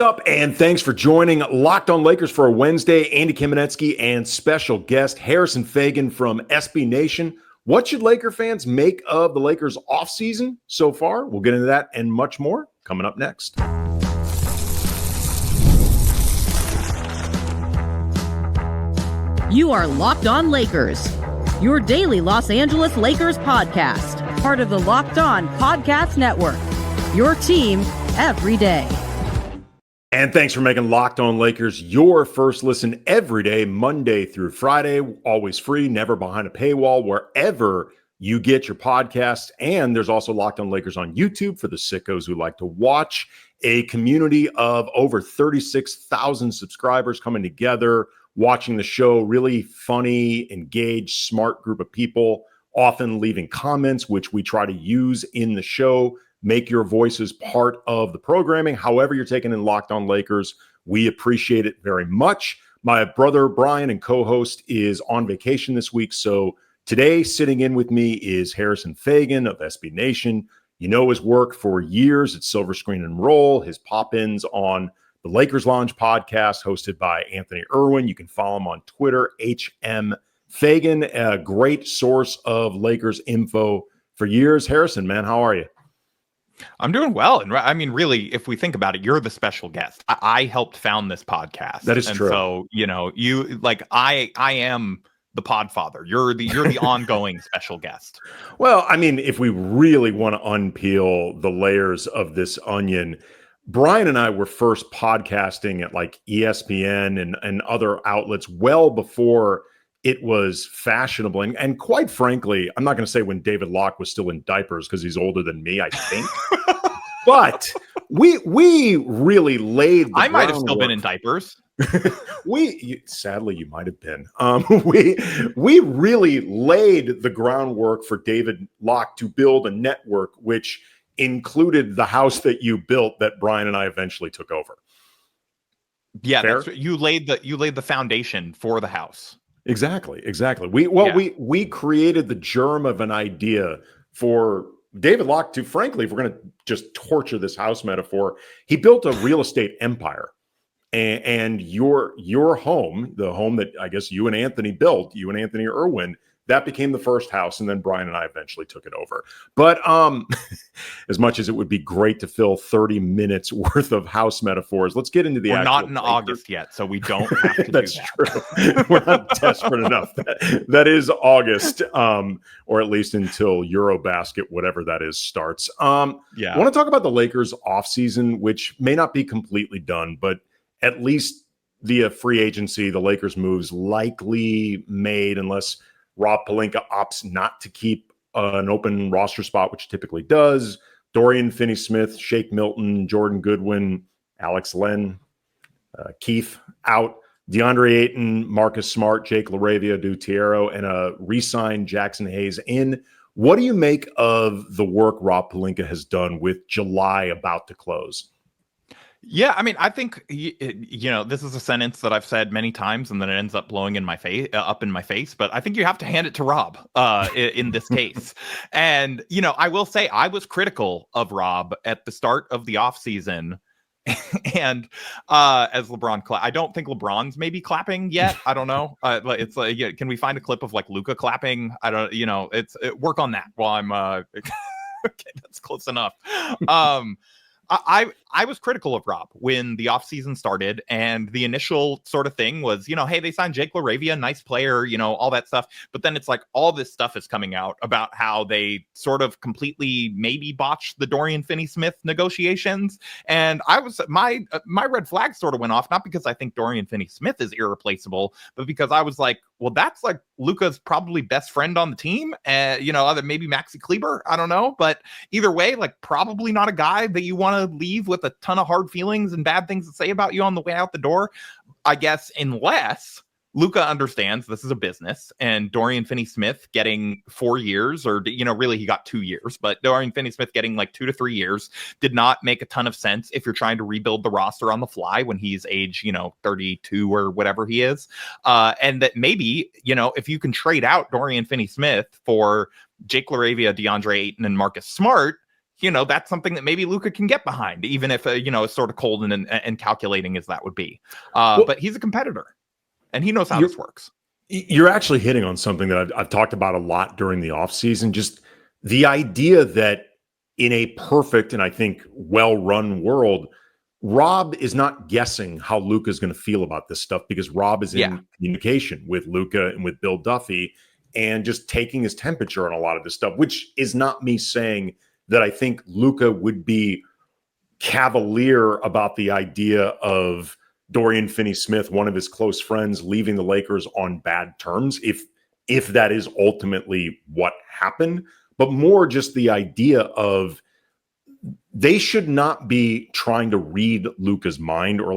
Up and thanks for joining Locked On Lakers for a Wednesday. Andy Kamenetsky and special guest Harrison Faigen from SBNation. What should Laker fans make of the Lakers offseason so far? We'll get into that and much more coming up next. You are Locked On Lakers, your daily Los Angeles Lakers podcast, part of the Locked On Podcast Network, your team every day. And thanks for making Locked On Lakers your first listen every day, Monday through Friday, always free, never behind a paywall, wherever you get your podcasts. And there's also Locked On Lakers on YouTube for the sickos who like to watch. A community of over 36,000 subscribers coming together, watching the show. Really funny, engaged, smart group of people, often leaving comments, which we try to use in the show. Make your voices part of the programming. However you're taking in Locked On Lakers, we appreciate it very much. My brother Brian and co-host is on vacation this week, so today sitting in with me is Harrison Faigen of SBNation. You know his work for years at Silver Screen and Roll, his pop-ins on the Lakers Lounge podcast hosted by Anthony Irwin. You can follow him on Twitter, HM Faigen, a great source of Lakers info for years. Harrison, man, how are you? I'm doing well. And I mean, really, if we think about it, you're the special guest. I helped found this podcast. That is true. So, you know, you like I am the podfather. You're the ongoing special guest. Well, I mean, if we really want to unpeel the layers of this onion, Brian and I were first podcasting at like ESPN and other outlets well before it was fashionable. And quite frankly, I'm not going to say when David Locke was still in diapers because he's older than me, I think. But we really laid the I might have still been in diapers. Sadly, you might have been. We really laid the groundwork for David Locke to build a network, which included the house that you built that Brian and I eventually took over. Yeah, you laid the foundation for the house. Exactly. We created the germ of an idea for David Locke to, frankly, if we're going to just torture this house metaphor, he built a real estate empire. And your home, the home that I guess you and Anthony built, you and Anthony Irwin, that became the first house, and then Brian and I eventually took it over. But as much as it would be great to fill 30 minutes worth of house metaphors, let's get into the We're not in Lakers. August yet, so we don't have to That's do that. true. We're not desperate enough. That is August, or at least until Eurobasket, whatever that is, starts. I want to talk about the Lakers offseason, which may not be completely done, but at least via free agency, the Lakers moves likely made unless Rob Pelinka opts not to keep an open roster spot, which typically does. Dorian Finney-Smith, Shake Milton, Jordan Goodwin, Alex Len, Keith out. Deandre Ayton, Marcus Smart, Jake LaRavia, Adou Thiero, and a re-signed Jaxson Hayes in. What do you make of the work Rob Pelinka has done with July about to close? Yeah, I mean, I think this is a sentence that I've said many times, and then it ends up blowing in my face, up in my face. But I think you have to hand it to Rob in this case. And I will say I was critical of Rob at the start of the offseason. And as LeBron, I don't think LeBron's maybe clapping yet. I don't know. It's like, can we find a clip of like Luka clapping? I don't. Work on that while I'm. Okay, that's close enough. I was critical of Rob when the offseason started, and the initial sort of thing was, hey, they signed Jake LaRavia, nice player, all that stuff. But then it's like all this stuff is coming out about how they sort of completely maybe botched the Dorian Finney-Smith negotiations. And I was my red flag sort of went off, not because I think Dorian Finney-Smith is irreplaceable, but because I was like, well, that's like Luka's probably best friend on the team. Other maybe Maxi Kleber, I don't know. But either way, like probably not a guy that you want to leave with a ton of hard feelings and bad things to say about you on the way out the door, I guess, unless Luka understands this is a business, and Dorian Finney-Smith getting 4 years, or, really he got 2 years, but Dorian Finney-Smith getting like 2 to 3 years did not make a ton of sense if you're trying to rebuild the roster on the fly when he's age, 32 or whatever he is. And that maybe, if you can trade out Dorian Finney-Smith for Jake LaRavia, Deandre Ayton, and Marcus Smart, that's something that maybe Luka can get behind, even if, as sort of cold and calculating as that would be. But he's a competitor and he knows how this works. You're actually hitting on something that I've talked about a lot during the offseason, just the idea that in a perfect and I think well-run world, Rob is not guessing how Luka is going to feel about this stuff because Rob is in communication with Luka and with Bill Duffy and just taking his temperature on a lot of this stuff, which is not me saying that I think Luka would be cavalier about the idea of Dorian Finney-Smith, one of his close friends, leaving the Lakers on bad terms, if that is ultimately what happened, but more just the idea of they should not be trying to read Luka's mind, or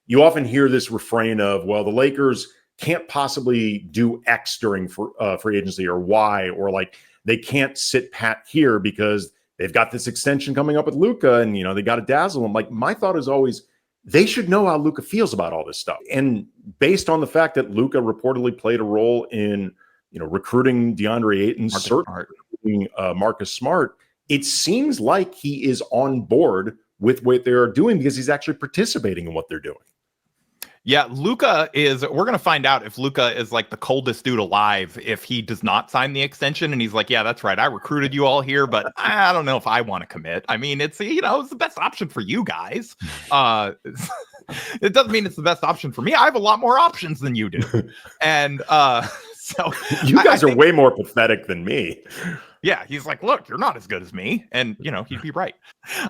you often hear this refrain of, well, the Lakers can't possibly do X during free agency or Y, or like they can't sit pat here because they've got this extension coming up with Luka and, they got to dazzle him. Like, my thought is always, they should know how Luka feels about all this stuff. And based on the fact that Luka reportedly played a role in, recruiting Deandre Ayton, certainly Marcus Smart, it seems like he is on board with what they're doing because he's actually participating in what they're doing. Yeah, we're going to find out if Luka is like the coldest dude alive if he does not sign the extension. And he's like, yeah, that's right, I recruited you all here, but I don't know if I want to commit. I mean, it's the best option for you guys. It doesn't mean it's the best option for me. I have a lot more options than you do. And so you guys are way more pathetic than me. Yeah, he's like, look, you're not as good as me. And, he'd be right.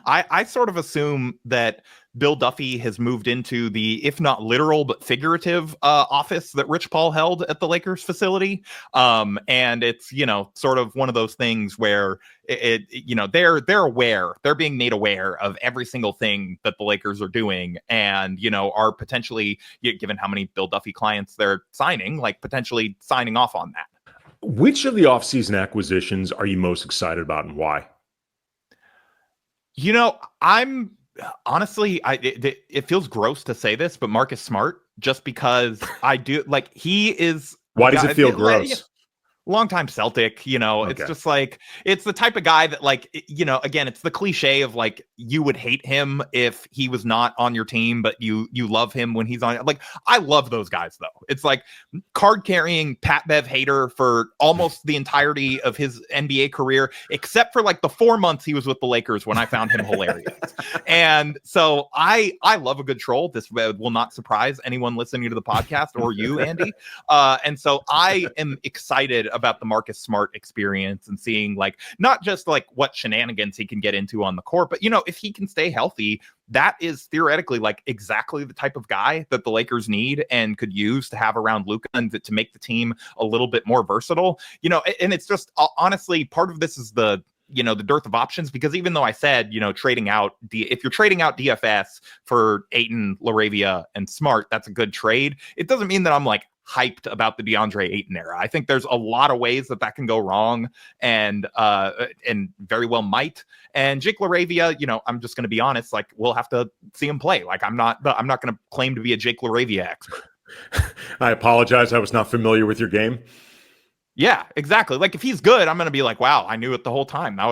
I sort of assume that Bill Duffy has moved into the, if not literal, but figurative office that Rich Paul held at the Lakers facility. And it's, sort of one of those things where they're aware, they're being made aware of every single thing that the Lakers are doing and, are potentially, given how many Bill Duffy clients they're signing, like potentially signing off on that. Which of the offseason acquisitions are you most excited about and why? I'm honestly, it feels gross to say this, but Marcus Smart, just because I do he is. Why does it feel gross? Longtime Celtic, okay. It's just like, it's the type of guy that again, it's the cliche of like, you would hate him if he was not on your team, but you love him when he's on. Like, I love those guys though. It's like card carrying Pat Bev hater for almost the entirety of his NBA career, except for like the 4 months he was with the Lakers when I found him hilarious. And so I love a good troll. This will not surprise anyone listening to the podcast or you, Andy. And so I am excited about the Marcus Smart experience and seeing like not just like what shenanigans he can get into on the court, but if he can stay healthy, that is theoretically like exactly the type of guy that the Lakers need and could use to have around Luka and to make the team a little bit more versatile. And it's just honestly, part of this is the dearth of options, because even though I said, trading out, if you're trading out DFS for Ayton, LaRavia, and Smart, that's a good trade. It doesn't mean that I'm like hyped about the Deandre Ayton era. I think there's a lot of ways that can go wrong and very well might. And Jake LaRavia, I'm just going to be honest, like we'll have to see him play. Like I'm not going to claim to be a Jake LaRavia expert. I apologize. I was not familiar with your game. Yeah, exactly. Like if he's good, I'm going to be like, wow, I knew it the whole time. That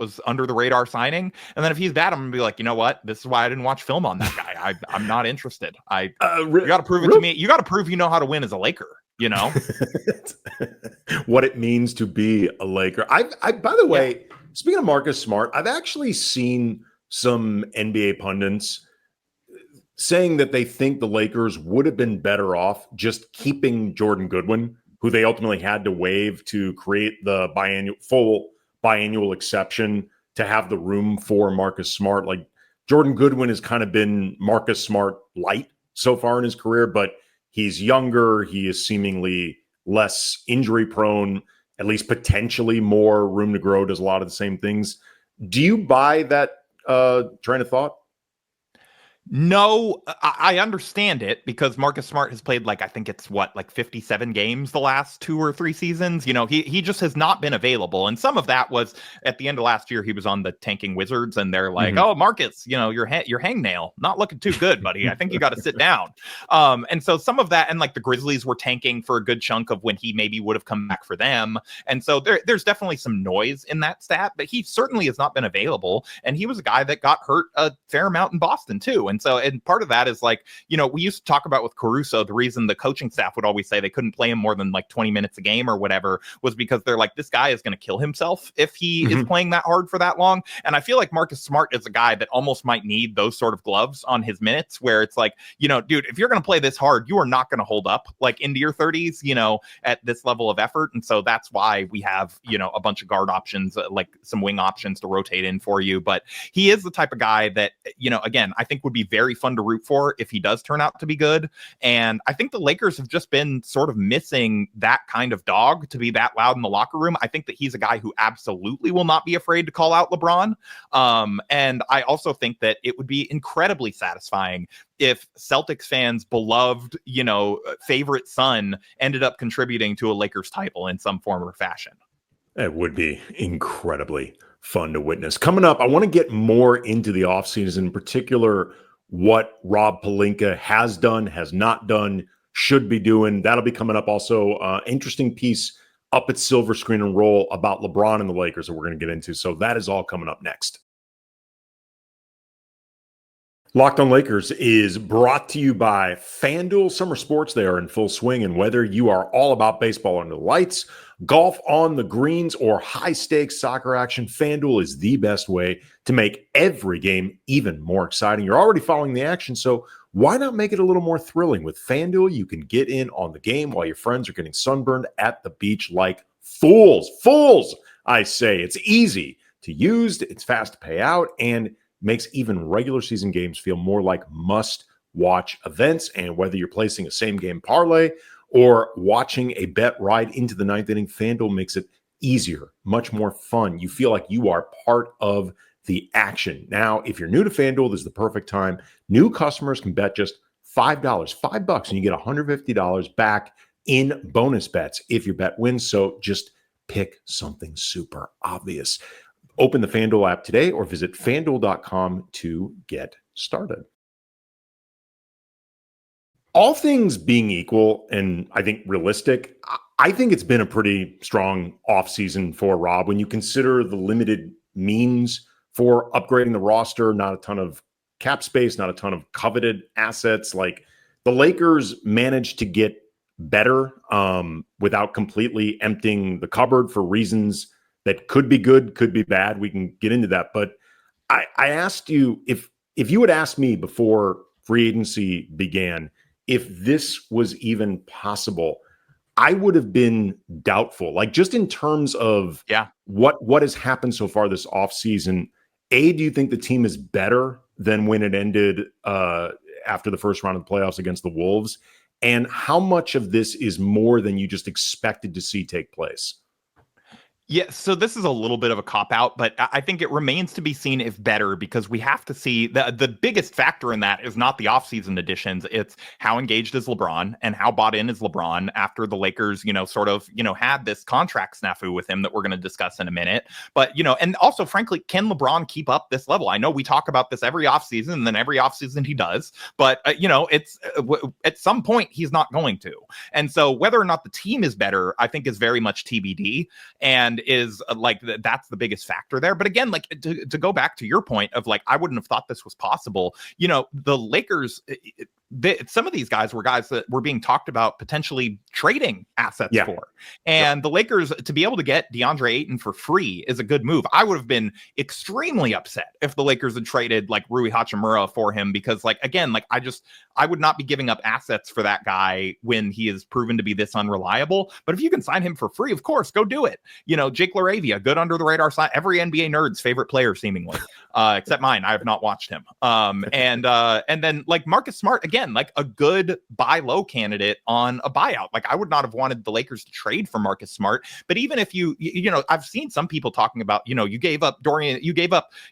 was under the radar signing. And then if he's bad, I'm going to be like, you know what? This is why I didn't watch film on that guy. I'm not interested. You got to prove it to me. You got to prove you know how to win as a Laker, what it means to be a Laker. I by the way, speaking of Marcus Smart, I've actually seen some NBA pundits saying that they think the Lakers would have been better off just keeping Jordan Goodwin, who they ultimately had to waive to create the full biannual exception to have the room for Marcus Smart. Like Jordan Goodwin has kind of been Marcus Smart light so far in his career, but he's younger. He is seemingly less injury prone, at least potentially more room to grow, does a lot of the same things. Do you buy that train of thought? No, I understand it because Marcus Smart has played I think it's 57 games the last 2 or 3 seasons. He just has not been available. And some of that was at the end of last year, he was on the tanking Wizards and they're like, oh, Marcus, your hangnail, not looking too good, buddy. I think you got to sit down. And so some of that, and the Grizzlies were tanking for a good chunk of when he maybe would have come back for them. And so there's definitely some noise in that stat, but he certainly has not been available. And he was a guy that got hurt a fair amount in Boston too. And part of that is we used to talk about with Caruso, the reason the coaching staff would always say they couldn't play him more than 20 minutes a game or whatever was because they're this guy is going to kill himself if he is playing that hard for that long. And I feel like Marcus Smart is a guy that almost might need those sort of gloves on his minutes where it's dude, if you're going to play this hard, you are not going to hold up into your 30s, at this level of effort. And so that's why we have, a bunch of guard options, some wing options to rotate in for you. But he is the type of guy that, again, I think would be very fun to root for if he does turn out to be good. And I think the Lakers have just been sort of missing that kind of dog to be that loud in the locker room. I think that he's a guy who absolutely will not be afraid to call out LeBron. And I also think that it would be incredibly satisfying if Celtics fans' beloved, favorite son ended up contributing to a Lakers title in some form or fashion. It would be incredibly fun to witness. Coming up, I want to get more into the offseason, in particular, what Rob Pelinka has done, has not done, should be doing. That'll be coming up. Also, interesting piece up at Silver Screen and Roll about LeBron and the Lakers that we're going to get into. So that is all coming up next. Locked on Lakers is brought to you by FanDuel. Summer sports, they are in full swing, and whether you are all about baseball under the lights, golf on the greens, or high-stakes soccer action, FanDuel is the best way to make every game even more exciting. You're already following the action, so why not make it a little more thrilling? With FanDuel, you can get in on the game while your friends are getting sunburned at the beach like fools. Fools, I say. It's easy to use, it's fast to pay out, and makes even regular season games feel more like must-watch events. And whether you're placing a same-game parlay or watching a bet ride into the ninth inning, FanDuel makes it easier, much more fun. You feel like you are part of the action. Now, if you're new to FanDuel, this is the perfect time. New customers can bet just $5, $5, and you get $150 back in bonus bets if your bet wins. So just pick something super obvious. Open the FanDuel app today or visit FanDuel.com to get started. All things being equal, and I think realistic, I think it's been a pretty strong offseason for Rob when you consider the limited means for upgrading the roster, not a ton of cap space, not a ton of coveted assets. The Lakers managed to get better without completely emptying the cupboard for reasons that could be good, could be bad. We can get into that. But I asked you, if you had asked me before free agency began, if this was even possible, I would have been doubtful. Just in terms of what has happened so far this offseason, do you think the team is better than when it ended after the first round of the playoffs against the Wolves? And how much of this is more than you just expected to see take place? Yeah, so this is a little bit of a cop-out, but I think it remains to be seen if better, because we have to see the biggest factor in that is not the offseason additions. It's how engaged is LeBron and how bought in is LeBron after the Lakers, had this contract snafu with him that we're going to discuss in a minute. But, and also, frankly, can LeBron keep up this level? I know we talk about this every offseason, and then every offseason he does, but, it's at some point he's not going to. And so whether or not the team is better, I think is very much TBD. And is that's the biggest factor there. But again, to go back to your point of I wouldn't have thought this was possible. The Lakers, some of these guys were guys that were being talked about potentially trading assets for. And the Lakers, to be able to get Deandre Ayton for free is a good move. I would have been extremely upset if the Lakers had traded Rui Hachimura for him, because again, I would not be giving up assets for that guy when he is proven to be this unreliable. But if you can sign him for free, of course, go do it. Jake LaRavia, good under the radar sign, every NBA nerd's favorite player seemingly, except mine. I have not watched him. And then Marcus Smart, again, again, like a good buy low candidate on a buyout. Like, I would not have wanted the Lakers to trade for Marcus Smart, but even if you know, I've seen some people talking about, you know, you gave up,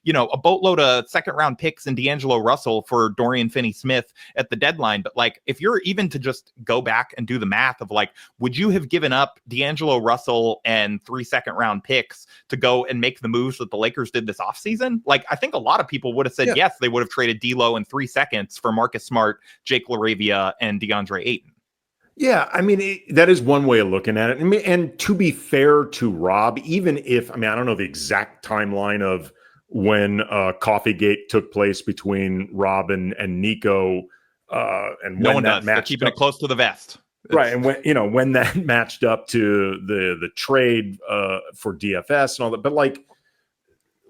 you know, a boatload of second round picks and D'Angelo Russell for Dorian Finney-Smith at the deadline. But like, if you're even to just go back and do the math of like, would you have given up D'Angelo Russell and 3 second round picks to go and make the moves that the Lakers did this offseason? Like, I think a lot of people would have said yes, they would have traded D'Lo in 3 seconds for Marcus Smart, Jake LaRavia, and DeAndre Ayton. Yeah, I mean, that is one way of looking at it. I mean, and to be fair to Rob, even if, I mean, I don't know the exact timeline of when Coffeegate took place between Rob and Nico, and no when one that does. They're keeping it close to the vest. Right, and when, you know, when that matched up to the trade for DFS and all that, but like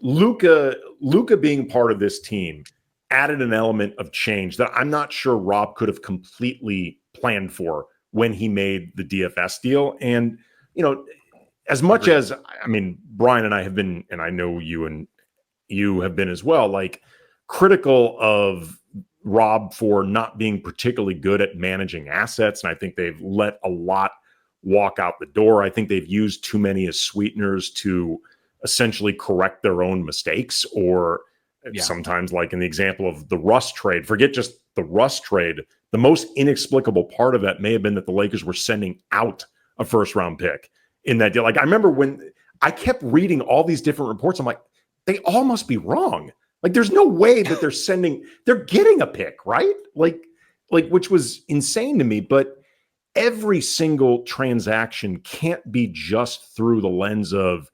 Luka being part of this team added an element of change that I'm not sure Rob could have completely planned for when he made the DFS deal. And, you know, as much as, I mean, Brian and I have been, and I know you and you have been as well, like critical of Rob for not being particularly good at managing assets. And I think they've let a lot walk out the door. I think they've used too many as sweeteners to essentially correct their own mistakes, or sometimes, like in the example of the Russ trade, forget just the Russ trade. The most inexplicable part of that may have been that the Lakers were sending out a first round pick in that deal. Like, I remember when I kept reading all these different reports, I'm like, they all must be wrong. Like, there's no way that they're getting a pick, right? Like, which was insane to me. But every single transaction can't be just through the lens of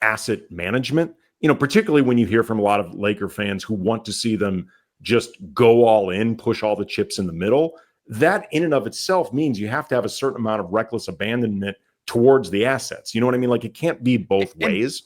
asset management, you know, particularly when you hear from a lot of Laker fans who want to see them just go all in, push all the chips in the middle. That in and of itself means you have to have a certain amount of reckless abandonment towards the assets. You know what I mean? Like, it can't be both ways.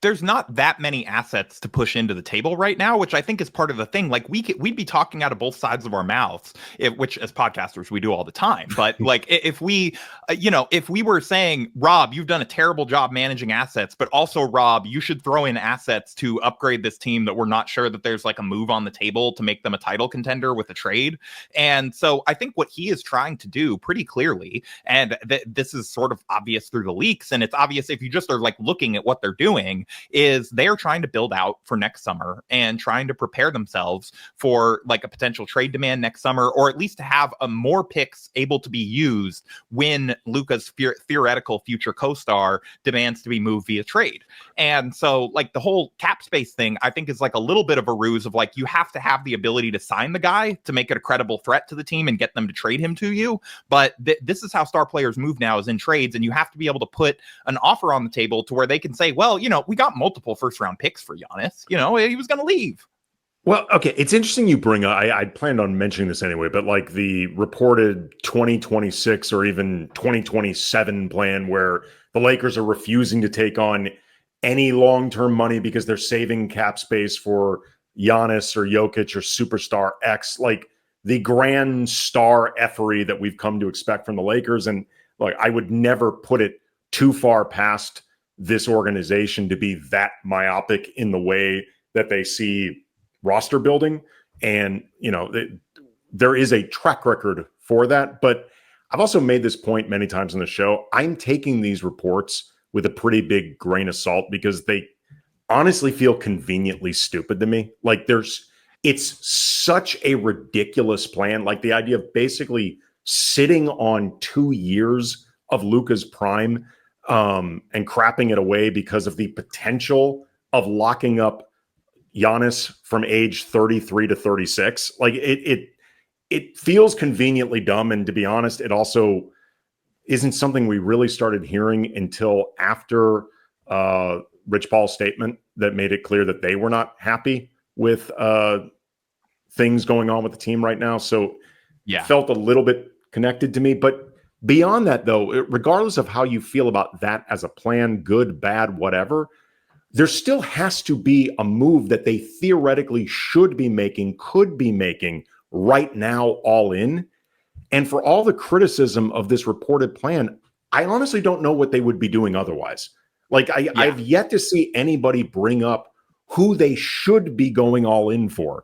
There's not that many assets to push into the table right now, which I think is part of the thing. Like, we'd be talking out of both sides of our mouths, which as podcasters we do all the time. But like, if we, if we were saying, Rob, you've done a terrible job managing assets, but also Rob, you should throw in assets to upgrade this team that we're not sure that there's like a move on the table to make them a title contender with a trade. And so I think what he is trying to do pretty clearly, and this is sort of obvious through the leaks, and it's obvious if you just are like looking at what they're doing, is they're trying to build out for next summer and trying to prepare themselves for like a potential trade demand next summer, or at least to have more picks able to be used when Luka's theoretical future co-star demands to be moved via trade. And so like the whole cap space thing, I think is like a little bit of a ruse of like, you have to have the ability to sign the guy to make it a credible threat to the team and get them to trade him to you. But this is how star players move now, is in trades. And you have to be able to put an offer on the table to where they can say, well, we got multiple first round picks for Giannis. He was going to leave. Well, okay. It's interesting you bring up, I planned on mentioning this anyway, but like the reported 2026 or even 2027 plan where the Lakers are refusing to take on any long-term money because they're saving cap space for Giannis or Jokic or superstar X, like the grand star effery that we've come to expect from the Lakers. And like, I would never put it too far past this organization to be that myopic in the way that they see roster building. And, there is a track record for that. But I've also made this point many times on the show. I'm taking these reports with a pretty big grain of salt because they honestly feel conveniently stupid to me. Like it's such a ridiculous plan. Like the idea of basically sitting on 2 years of Luka's prime and crapping it away because of the potential of locking up Giannis from age 33 to 36. Like it feels conveniently dumb. And to be honest, it also isn't something we really started hearing until after Rich Paul's statement that made it clear that they were not happy with things going on with the team right now. So it felt a little bit connected to me. But beyond that, though, regardless of how you feel about that as a plan, good, bad, whatever, there still has to be a move that they theoretically should be making, could be making right now, all in. And for all the criticism of this reported plan, I honestly don't know what they would be doing otherwise. Like I've yet to see anybody bring up who they should be going all in for,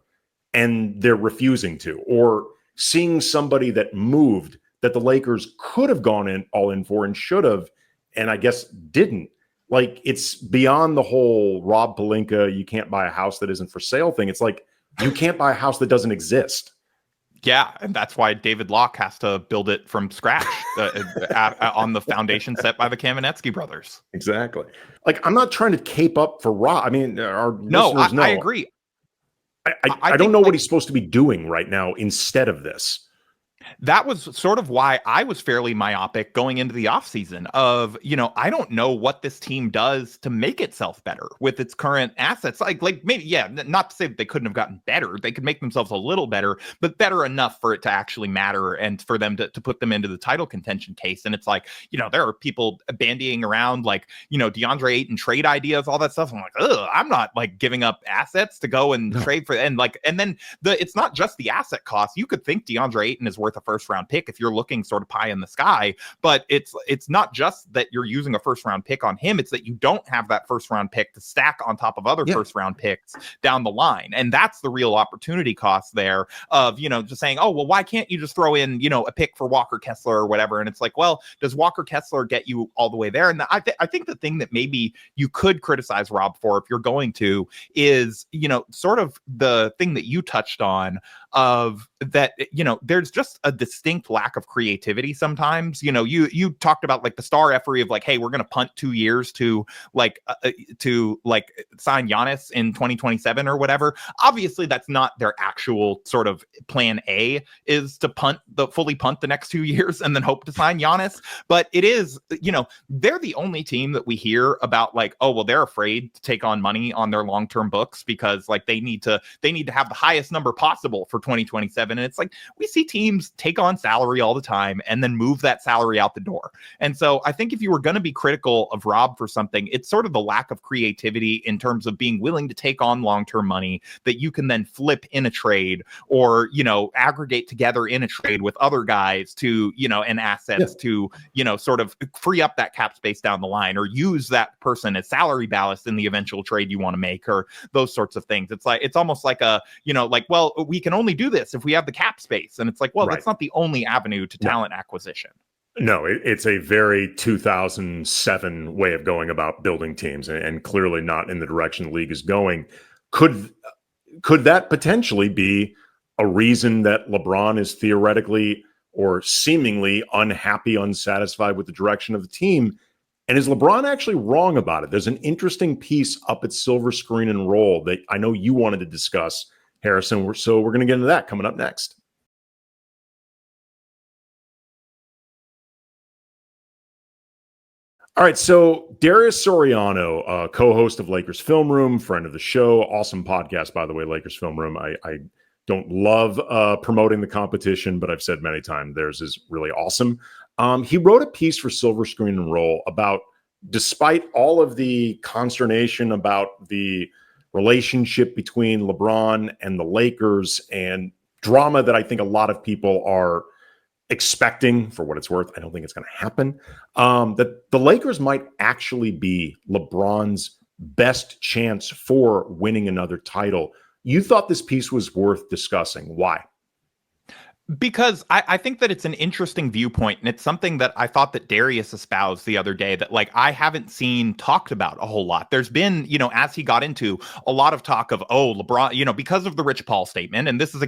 and they're refusing to, or seeing somebody that moved that the Lakers could have gone in all in for and should have, and I guess didn't. Like, it's beyond the whole Rob Pelinka, you can't buy a house that isn't for sale thing. It's like, you can't buy a house that doesn't exist. Yeah, and that's why David Locke has to build it from scratch on the foundation set by the Kamenetsky brothers. Exactly. Like, I'm not trying to cape up for Rob. I mean, our listeners know. I agree. I don't know what he's supposed to be doing right now instead of this. That was sort of why I was fairly myopic going into the offseason of, I don't know what this team does to make itself better with its current assets. Like maybe, yeah, not to say that they couldn't have gotten better. They could make themselves a little better, but better enough for it to actually matter and for them to put them into the title contention case. And it's like, there are people bandying around like, DeAndre Ayton trade ideas, all that stuff. I'm like, I'm not like giving up assets to go and trade for, and then it's not just the asset cost. You could think DeAndre Ayton is worth a first round pick if you're looking sort of pie in the sky, but it's not just that you're using a first round pick on him. It's that you don't have that first round pick to stack on top of other first round picks down the line. And that's the real opportunity cost there of, just saying, oh, well, why can't you just throw in, a pick for Walker Kessler or whatever? And it's like, well, does Walker Kessler get you all the way there? And I think the thing that maybe you could criticize Rob for, if you're going to, is, sort of the thing that you touched on of that, there's just a distinct lack of creativity sometimes. You talked about like the star effery of like, hey, we're going to punt 2 years to sign Giannis in 2027 or whatever. Obviously, that's not their actual sort of plan A, is to fully punt the next 2 years and then hope to sign Giannis. But it is, they're the only team that we hear about like, oh, well, they're afraid to take on money on their long-term books because like they need to have the highest number possible for 2027. And it's like, we see teams take on salary all the time and then move that salary out the door. And so I think if you were going to be critical of Rob for something, it's sort of the lack of creativity in terms of being willing to take on long-term money that you can then flip in a trade or, aggregate together in a trade with other guys to, and assets to, sort of free up that cap space down the line, or use that person as salary ballast in the eventual trade you want to make, or those sorts of things. It's like, it's almost like well, we can only do this if we have the cap space. And it's like, well, that's not the only avenue to talent acquisition. No, it's a very 2007 way of going about building teams, and clearly not in the direction the league is going. Could that potentially be a reason that LeBron is theoretically or seemingly unhappy, unsatisfied with the direction of the team? And is LeBron actually wrong about it? There's an interesting piece up at Silver Screen and Roll that I know you wanted to discuss, Harrison. So we're going to get into that coming up next. All right, so Darius Soriano, co-host of Lakers Film Room, friend of the show, awesome podcast, by the way, Lakers Film Room. I don't love promoting the competition, but I've said many times theirs is really awesome. He wrote a piece for Silver Screen and Roll about, despite all of the consternation about the relationship between LeBron and the Lakers and drama that I think a lot of people are expecting, for what it's worth, I don't think it's going to happen, that the Lakers might actually be LeBron's best chance for winning another title. You thought this piece was worth discussing. Why? Because I think that it's an interesting viewpoint, and it's something that I thought that Darius espoused the other day that like I haven't seen talked about a whole lot. There's been, as he got into a lot of talk of, oh, LeBron, because of the Rich Paul statement. And this has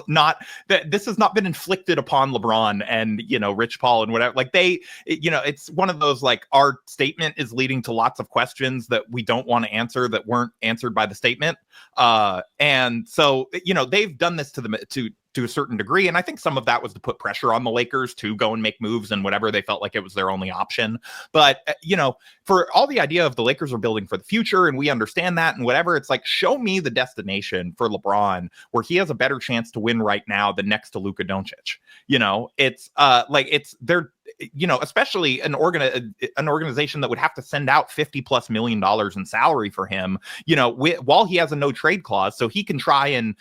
not been inflicted upon LeBron and, Rich Paul and whatever. Like it's one of those, like, our statement is leading to lots of questions that we don't want to answer that weren't answered by the statement. And so, they've done this to a certain degree. And I think some of that was to put pressure on the Lakers to go and make moves and whatever. They felt like it was their only option. But, for all the idea of the Lakers are building for the future, and we understand that and whatever, it's like, show me the destination for LeBron where he has a better chance to win right now than next to Luka Doncic. especially an organization that would have to send out $50+ million in salary for him, while he has a no trade clause, so he can try and,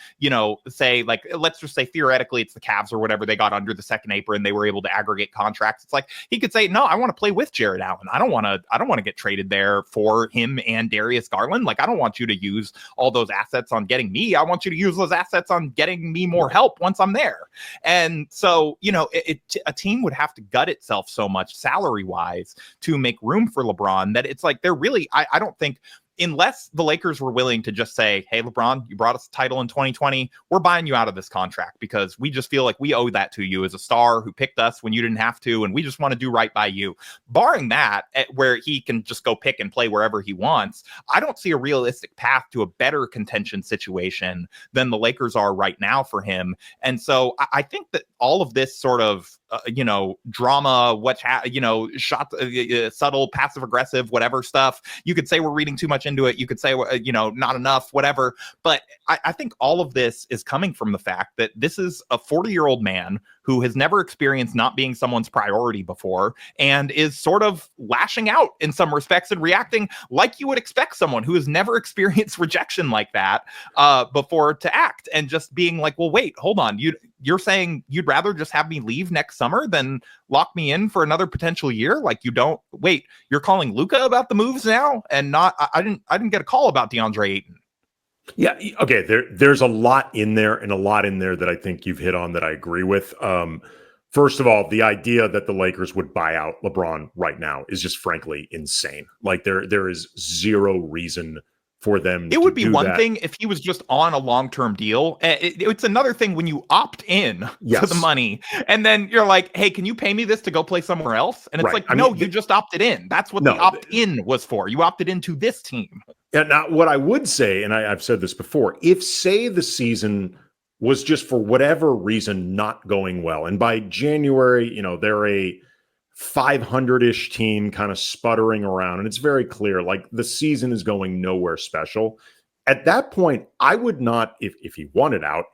say, like, let's just say theoretically it's the Cavs or whatever, they got under the second apron, they were able to aggregate contracts. It's like he could say, no, I want to play with Jared Allen. I don't want to get traded there for him and Darius Garland. Like, I don't want you to use all those assets on getting me. I want you to use those assets on getting me more help once I'm there. And so, a team would have to gut itself so much salary wise to make room for LeBron that it's like they're really, I don't think, unless the Lakers were willing to just say, hey, LeBron, you brought us a title in 2020. We're buying you out of this contract because we just feel like we owe that to you as a star who picked us when you didn't have to. And we just want to do right by you. Barring that, where he can just go pick and play wherever he wants, I don't see a realistic path to a better contention situation than the Lakers are right now for him. And so I think that all of this sort of, drama, subtle, passive aggressive, whatever stuff. You could say we're reading too much into it. You could say, not enough, whatever. But I think all of this is coming from the fact that this is a 40-year-old man who has never experienced not being someone's priority before and is sort of lashing out in some respects and reacting like you would expect someone who has never experienced rejection like that before to act, and just being like, well, wait, hold on. You're saying you'd rather just have me leave next summer than lock me in for another potential year? Like, you're calling Luka about the moves now, and not, I didn't get a call about DeAndre Ayton. Yeah. Okay. There's a lot in there, and a lot in there that I think you've hit on that I agree with. First of all, the idea that the Lakers would buy out LeBron right now is just frankly insane. Like, there is zero reason for them. It would be one thing if he was just on a long-term deal. It's another thing when you opt in to the money and then you're like, hey, can you pay me this to go play somewhere else? And it's you just opted in. That's what the opt-in was for. You opted into this team. Yeah. Now, what I would say, and I've said this before, if, say, the season was just for whatever reason not going well, and by January, they're a 500-ish team kind of sputtering around, and it's very clear, like, the season is going nowhere special. At that point, I would not, if he wanted out,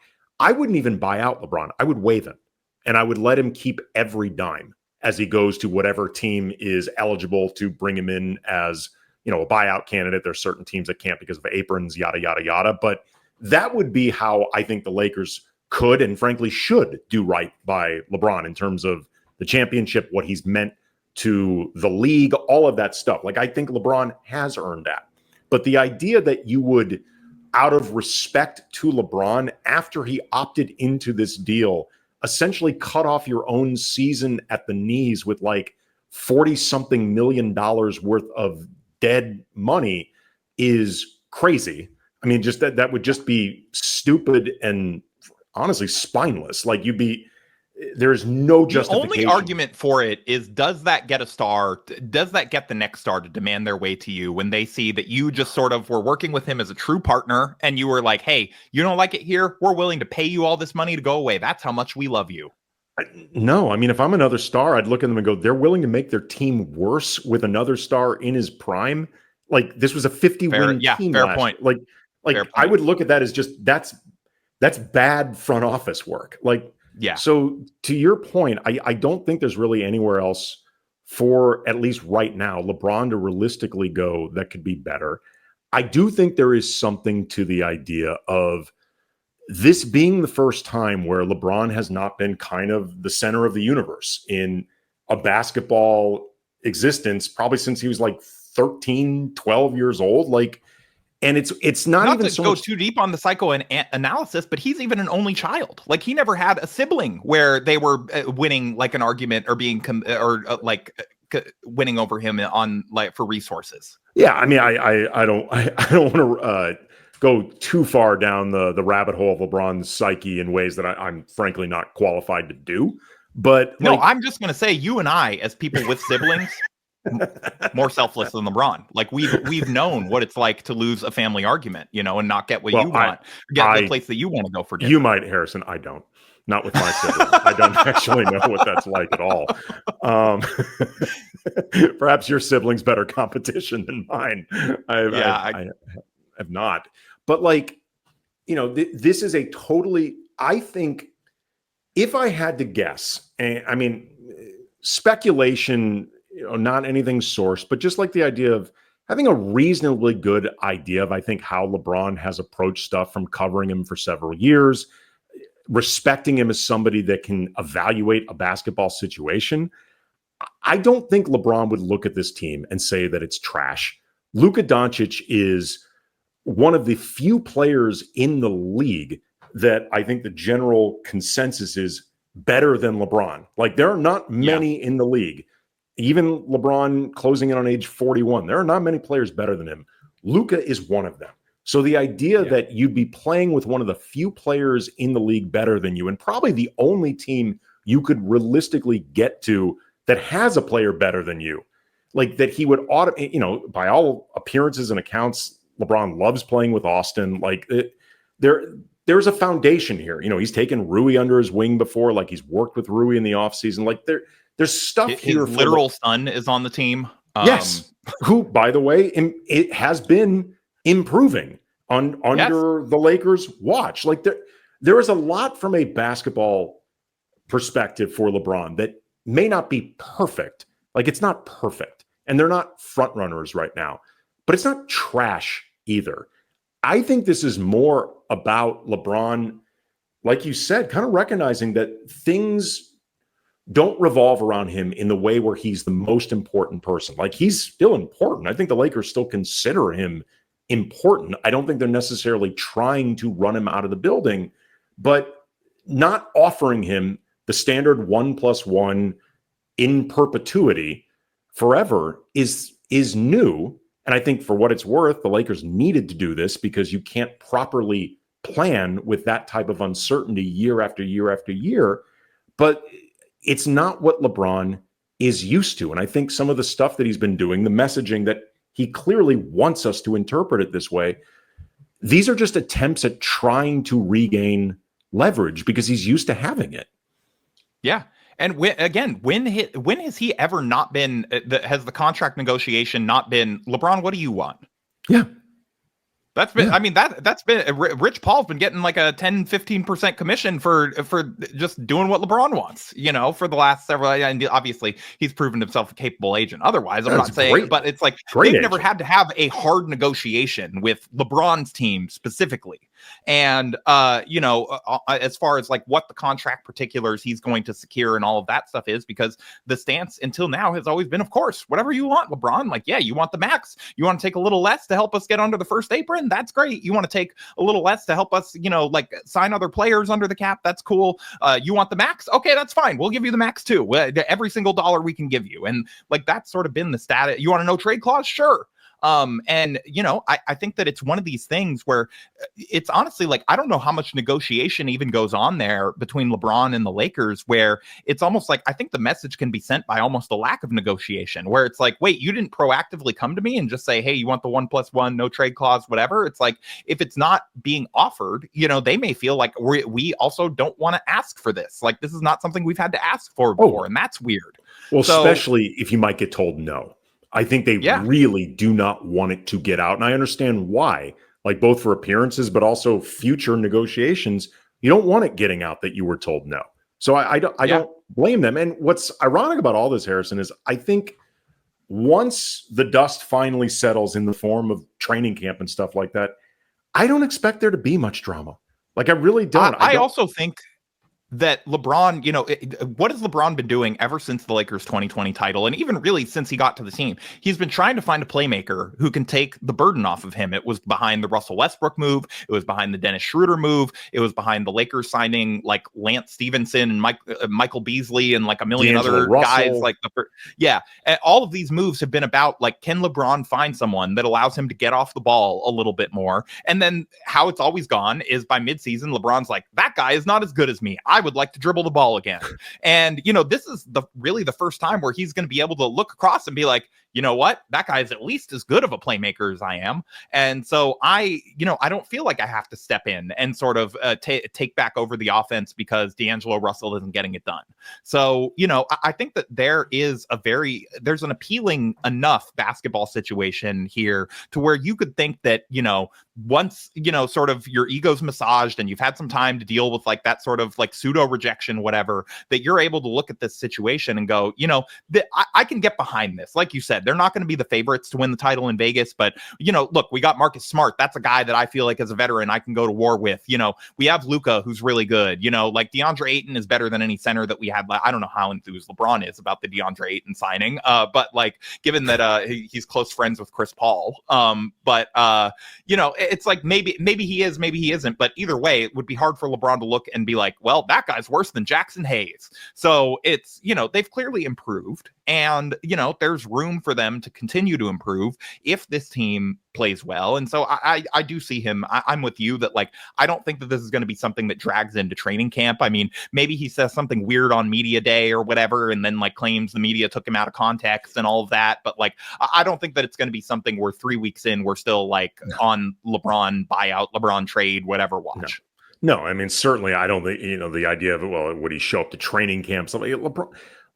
I wouldn't even buy out LeBron. I would waive him, and I would let him keep every dime as he goes to whatever team is eligible to bring him in as, a buyout candidate. There's certain teams that can't because of aprons, yada, yada, yada. But that would be how I think the Lakers could and frankly should do right by LeBron in terms of the championship, what he's meant to the league, all of that stuff. Like, I think LeBron has earned that. But the idea that you would, out of respect to LeBron, after he opted into this deal, essentially cut off your own season at the knees with like $40-something million worth of dead money is crazy. I mean, just that would just be stupid and honestly spineless. Like, there's no justification. The only argument for it is, does that get a star? Does that get the next star to demand their way to you when they see that you just sort of were working with him as a true partner and you were like, hey, you don't like it here? We're willing to pay you all this money to go away. That's how much we love you. No, I mean, if I'm another star, I'd look at them and go, they're willing to make their team worse with another star in his prime. Like, this was a 50-win team. Fair point. Like I would look at that as just, that's bad front office work. Like, yeah. So to your point, I don't think there's really anywhere else for, at least right now, LeBron to realistically go that could be better. I do think there is something to the idea of this being the first time where LeBron has not been kind of the center of the universe in a basketball existence, probably since he was like 13, 12 years old. Like, and it's not even to so go much too deep on the psychoanalysis, but he's even an only child. Like, he never had a sibling where they were winning like an argument or being winning over him on like for resources. Yeah, I mean, I don't want to go too far down the rabbit hole of LeBron's psyche in ways that I'm frankly not qualified to do. But no, I'm just going to say, you and I, as people with siblings, more selfless than LeBron. Like, we've known what it's like to lose a family argument, and not get what you want, get the place that you want to go for dinner. You might, Harrison. I don't. Not with my siblings. I don't actually know what that's like at all. Perhaps your siblings better competition than mine. I have not. But like, this is a totally, I think, if I had to guess, and I mean, speculation, not anything sourced, but just like the idea of having a reasonably good idea of, I think, how LeBron has approached stuff from covering him for several years, respecting him as somebody that can evaluate a basketball situation. I don't think LeBron would look at this team and say that it's trash. Luka Doncic is one of the few players in the league that I think the general consensus is better than LeBron. Like, there are not many in the league. Even LeBron closing in on age 41, there are not many players better than him. Luka is one of them. So the idea that you'd be playing with one of the few players in the league better than you, and probably the only team you could realistically get to that has a player better than you, like that he would by all appearances and accounts, LeBron loves playing with Austin. Like, there's a foundation here. He's taken Rui under his wing before. Like, he's worked with Rui in the offseason. Like, there's stuff here. His literal son is on the team. Yes. Who, by the way, it has been improving under the Lakers' watch. Like, there is a lot from a basketball perspective for LeBron that may not be perfect. Like, it's not perfect. And they're not front runners right now. But it's not trash either. I think this is more about LeBron, like you said, kind of recognizing that things don't revolve around him in the way where he's the most important person. Like, he's still important. I think the Lakers still consider him important. I don't think they're necessarily trying to run him out of the building, but not offering him the standard 1+1 in perpetuity forever is new. And I think, for what it's worth, the Lakers needed to do this because you can't properly plan with that type of uncertainty year after year after year. But it's not what LeBron is used to. And I think some of the stuff that he's been doing, the messaging that he clearly wants us to interpret it this way, these are just attempts at trying to regain leverage because he's used to having it. Yeah. And when has he ever not been, has the contract negotiation not been, LeBron, what do you want? Yeah. That's been, I mean, that's been, Rich Paul's been getting like a 10-15% commission for just doing what LeBron wants, for the last several, and obviously he's proven himself a capable agent. Otherwise, I'm not saying, great. But it's like, Great they've agent. never had to have a hard negotiation with LeBron's team specifically. And, as far as like what the contract particulars he's going to secure and all of that stuff is, because the stance until now has always been, of course, whatever you want, LeBron. Like, yeah, you want the max. You want to take a little less to help us get under the first apron? That's great. You want to take a little less to help us, like sign other players under the cap? That's cool. You want the max? Okay, that's fine. We'll give you the max too. Every single dollar we can give you. And like, that's sort of been the status. You want a no trade clause? Sure. I think that it's one of these things where it's honestly like, I don't know how much negotiation even goes on there between LeBron and the Lakers, where it's almost like, I think the message can be sent by almost a lack of negotiation, where it's like, wait, you didn't proactively come to me and just say, hey, you want the 1+1, no trade clause, whatever. It's like, if it's not being offered, they may feel like we also don't want to ask for this. Like, this is not something we've had to ask for before. And that's weird. Well, especially if you might get told no. I think they really do not want it to get out. And I understand why, like both for appearances, but also future negotiations. You don't want it getting out that you were told no. So I don't blame them. And what's ironic about all this, Harrison, is I think once the dust finally settles in the form of training camp and stuff like that, I don't expect there to be much drama. Like, I really don't. I also think that LeBron, what has LeBron been doing ever since the Lakers 2020 title? And even really since he got to the team, he's been trying to find a playmaker who can take the burden off of him. It was behind the Russell Westbrook move. It was behind the Dennis Schroeder move. It was behind the Lakers signing like Lance Stevenson and Michael Beasley and like a million D'Angelo other guys. Like and all of these moves have been about like, can LeBron find someone that allows him to get off the ball a little bit more? And then how it's always gone is by midseason, LeBron's like, that guy is not as good as me. I would like to dribble the ball again. And, this is really the first time where he's going to be able to look across and be like, you know what? That guy's at least as good of a playmaker as I am. And so I don't feel like I have to step in and sort of take back over the offense because D'Angelo Russell isn't getting it done. So, I think that there's an appealing enough basketball situation here to where you could think that, once, sort of your ego's massaged and you've had some time to deal with like that sort of like pseudo rejection, whatever, that you're able to look at this situation and go, I can get behind this. Like you said, they're not going to be the favorites to win the title in Vegas, but look, we got Marcus Smart. That's a guy that I feel like as a veteran, I can go to war with. We have Luka, who's really good. Like Deandre Ayton is better than any center that we had. I don't know how enthused LeBron is about the Deandre Ayton signing. But like, given that he's close friends with Chris Paul, it's like maybe he is, maybe he isn't. But either way, it would be hard for LeBron to look and be like, well, that guy's worse than Jaxson Hayes. So it's, they've clearly improved, and there's room for them to continue to improve if this team plays well. And so I do see him. I'm with you that like, I don't think that this is going to be something that drags into training camp. I mean, maybe he says something weird on media day or whatever, and then like claims the media took him out of context and all of that. But like, I don't think that it's going to be something where 3 weeks in, we're still like on LeBron buyout, LeBron trade, whatever watch. No, I mean, certainly I don't think, the idea of, well, would he show up to training camp? Something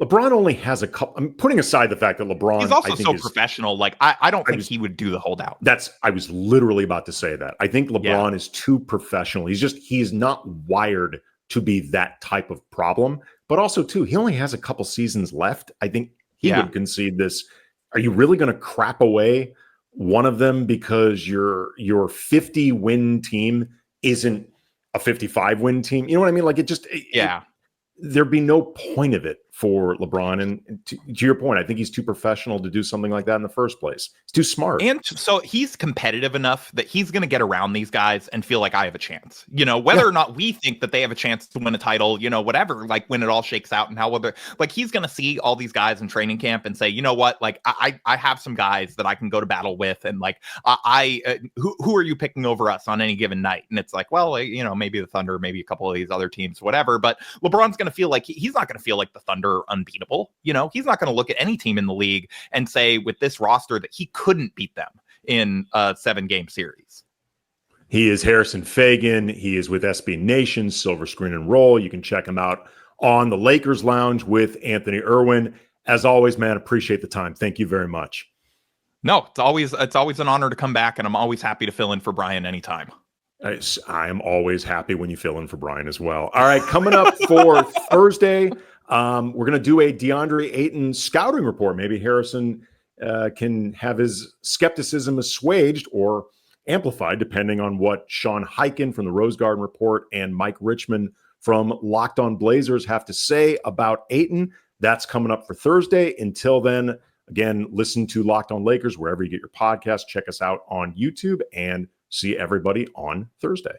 LeBron only has a couple. I'm putting aside the fact that LeBron, he's also so professional. Like I don't think he would do the holdout. I was literally about to say that. I think LeBron is too professional. He's not wired to be that type of problem. But also too, he only has a couple seasons left. I think he would concede this. Are you really going to crap away one of them because your 50 win team isn't a 55 win team? You know what I mean? Like there'd be no point of it for LeBron. And to your point, I think he's too professional to do something like that in the first place. He's too smart. And so he's competitive enough that he's going to get around these guys and feel like I have a chance, whether or not we think that they have a chance to win a title, whatever, like when it all shakes out and how whether like he's going to see all these guys in training camp and say, you know what, like I have some guys that I can go to battle with. And like, who are you picking over us on any given night? And it's like, well, maybe the Thunder, maybe a couple of these other teams, whatever. But LeBron's going to feel like he's not going to feel like the Thunder unbeatable. He's not going to look at any team in the league and say with this roster that he couldn't beat them in a 7-game series. He is Harrison Faigen. He is with SBNation, Silver Screen and Roll. You can check him out on the Lakers Lounge with Anthony Irwin. As always, man, appreciate the time. Thank you very much. No, it's always an honor to come back, and I'm always happy to fill in for Brian anytime. I am always happy when you fill in for Brian as well. All right, coming up for Thursday, we're going to do a Deandre Ayton scouting report. Maybe Harrison can have his skepticism assuaged or amplified, depending on what Sean Highkin from the Rose Garden Report and Mike Richmond from Locked On Blazers have to say about Ayton. That's coming up for Thursday. Until then, again, listen to Locked On Lakers wherever you get your podcasts. Check us out on YouTube and see everybody on Thursday.